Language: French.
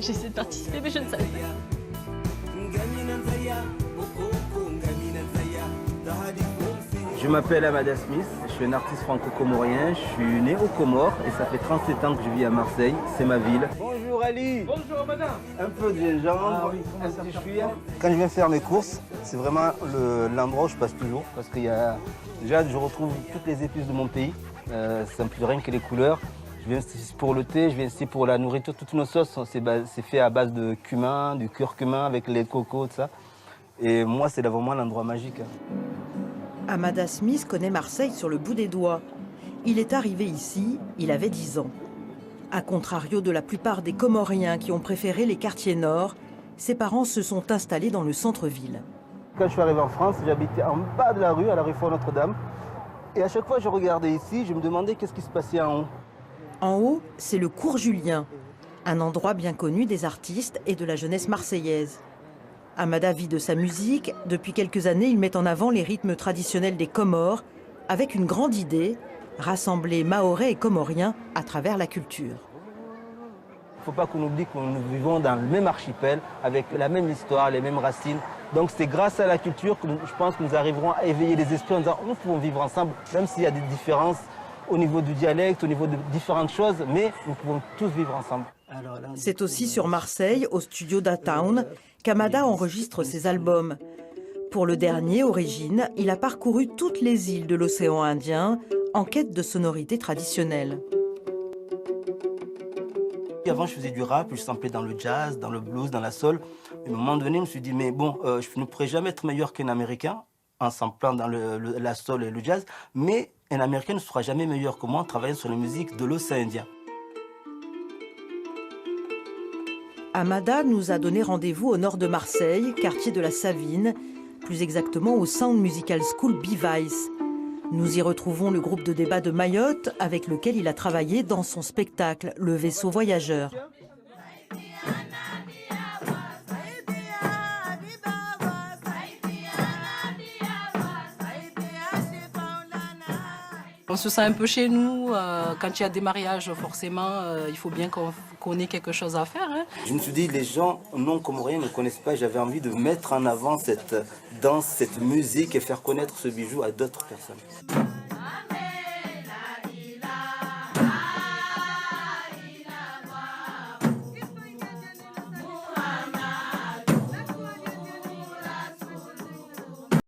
J'essaie de participer, mais je ne savais pas. Je m'appelle Amada Smith, je suis un artiste franco-comorien, je suis né aux Comores et ça fait 37 ans que je vis à Marseille, c'est ma ville. Bonjour Ali. Bonjour madame. Un peu de gingembre, un petit chouïa. Quand je viens faire mes courses, c'est vraiment l'endroit où je passe toujours parce qu'il y a déjà je retrouve toutes les épices de mon pays, ça me plaît rien que les couleurs. Je viens ici pour le thé, je viens ici pour la nourriture, toutes nos sauces, c'est fait à base de cumin, du curcuma avec les cocos, tout ça. Et moi c'est vraiment l'endroit magique. Amada Smith connaît Marseille sur le bout des doigts. Il est arrivé ici, il avait 10 ans. À contrario de la plupart des Comoriens qui ont préféré les quartiers nord, ses parents se sont installés dans le centre-ville. Quand je suis arrivé en France, j'habitais en bas de la rue, à la rue Fort-Notre-Dame. Et à chaque fois que je regardais ici, je me demandais qu'est-ce qui se passait en haut. En haut, c'est le cours Julien, un endroit bien connu des artistes et de la jeunesse marseillaise. Amada vit de sa musique. Depuis quelques années, il met en avant les rythmes traditionnels des Comores avec une grande idée, rassembler Mahorais et Comoriens à travers la culture. Il ne faut pas qu'on oublie que nous vivons dans le même archipel, avec la même histoire, les mêmes racines. Donc c'est grâce à la culture que je pense que nous arriverons à éveiller les esprits en disant nous pouvons vivre ensemble, même s'il y a des différences au niveau du dialecte, au niveau de différentes choses, mais nous pouvons tous vivre ensemble. C'est aussi sur Marseille, au studio d'A-Town, qu'Amada enregistre ses albums. Pour le dernier, Origine, il a parcouru toutes les îles de l'océan Indien en quête de sonorités traditionnelles. Avant, je faisais du rap, je samplais dans le jazz, dans le blues, dans la soul. À un moment donné, je me suis dit, mais bon, je ne pourrais jamais être meilleur qu'un Américain en samplant dans la soul et le jazz, mais un Américain ne sera jamais meilleur que moi en travaillant sur la musique de l'océan Indien. Amada nous a donné rendez-vous au nord de Marseille, quartier de la Savine, plus exactement au Sound Musical School Bivice. Nous y retrouvons le groupe de débat de Mayotte avec lequel il a travaillé dans son spectacle Le Vaisseau Voyageur. On se sent un peu chez nous. Quand il y a des mariages, forcément, il faut bien qu'on ait quelque chose à faire. Hein. Je me suis dit, les gens non comoriens ne connaissent pas. J'avais envie de mettre en avant cette danse, cette musique et faire connaître ce bijou à d'autres personnes.